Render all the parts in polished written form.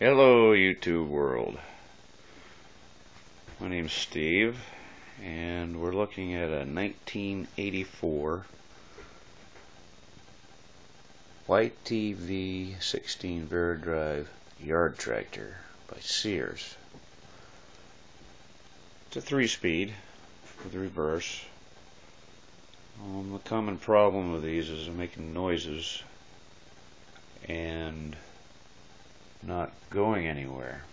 Hello YouTube world. My name's Steve and we're looking at a 1984 YTV16 varidrive yard tractor by Sears. It's a 3-speed with reverse. The common problem with these is they're making noises and not going anywhere.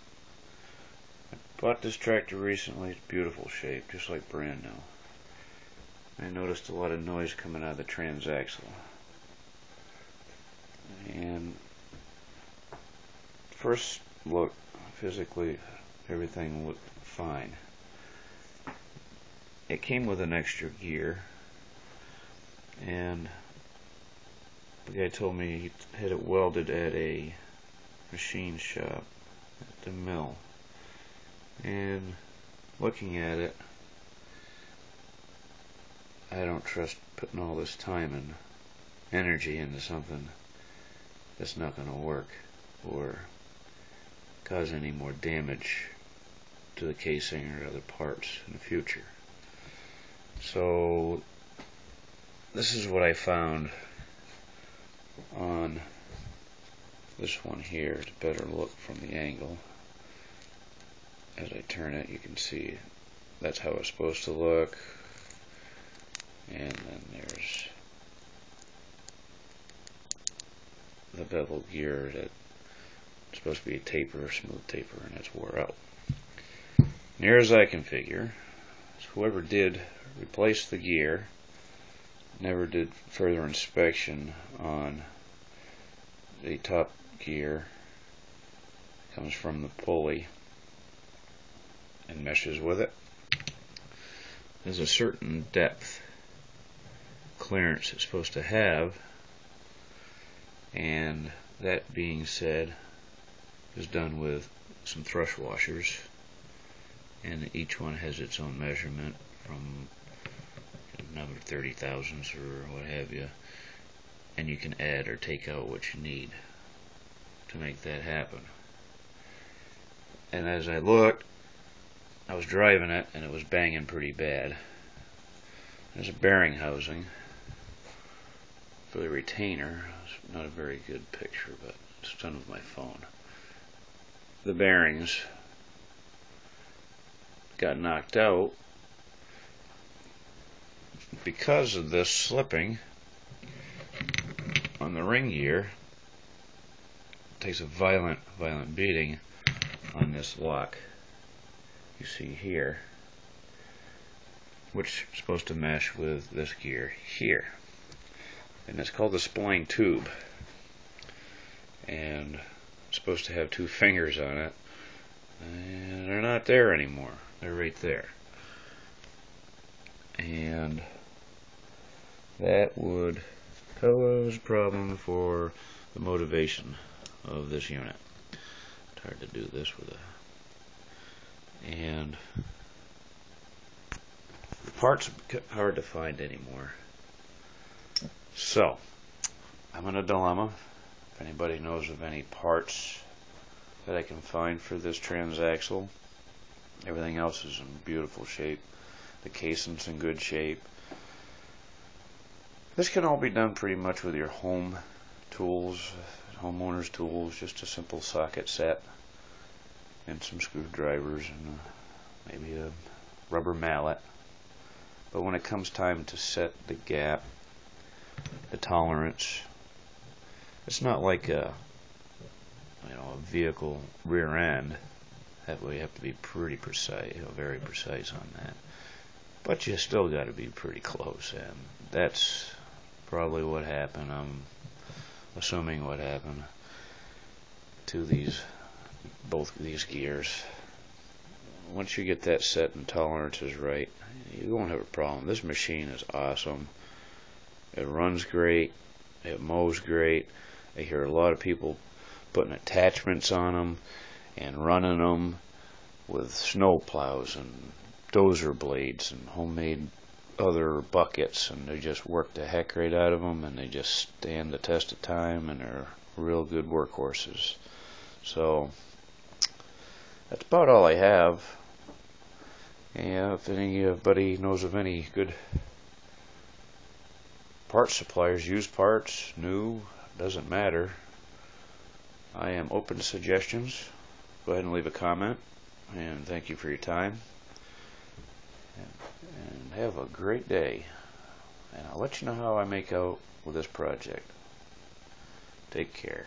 I bought this tractor recently. It's beautiful shape, just like brand new. I noticed a lot of noise coming out of the transaxle, and first look, physically everything looked fine. It came with an extra gear, and the guy told me he had it welded at a machine shop at the mill, and looking at it, I don't trust putting all this time and energy into something that's not going to work or cause any more damage to the casing or other parts in the future. So this is what I found on this one here. It's a better look from the angle. As I turn it, you can see that's how it's supposed to look, and then there's the bevel gear that's supposed to be a taper, smooth taper, and it's wore out. Near as I can figure, whoever did replace the gear never did further inspection on the top gear. Comes from the pulley and meshes with it. There's a certain depth clearance it's supposed to have, and that being said is done with some thrush washers, and each one has its own measurement from number 30 thousandths or what have you, and you can add or take out what you need to make that happen. And as I looked, I was driving it and it was banging pretty bad. There's a bearing housing for the retainer. It's not a very good picture, but it's done with my phone. The bearings got knocked out because of this slipping on the ring gear. It takes a violent beating on this lock you see here, which is supposed to mesh with this gear here, and it's called the spline tube, and it's supposed to have 2 fingers on it, and they're not there anymore. They're right there, and that would cause a problem for the motivation of this unit. It's hard to do this with and the parts are hard to find anymore. So I'm in a dilemma. If anybody knows of any parts that I can find for this transaxle, everything else is in beautiful shape. The casing's in good shape. This can all be done pretty much with your home tools, homeowner's tools, just a simple socket set and some screwdrivers and maybe a rubber mallet. But when it comes time to set the gap, the tolerance, it's not like a vehicle rear end. That way you have to be pretty precise, very precise on that. But you still got to be pretty close, and that's probably what happened. I'm assuming what happened to both of these gears. Once you get that set and tolerances right, you won't have a problem. This machine is awesome. It runs great. It mows great. I hear a lot of people putting attachments on them and running them with snow plows and dozer blades and homemade other buckets, and they just work the heck right out of them, and they just stand the test of time, and they're real good workhorses. So that's about all I have. And if anybody knows of any good parts suppliers, used parts, new, doesn't matter, I am open to suggestions. Go ahead and leave a comment, and thank you for your time, and have a great day, and I'll let you know how I make out with this project. Take care.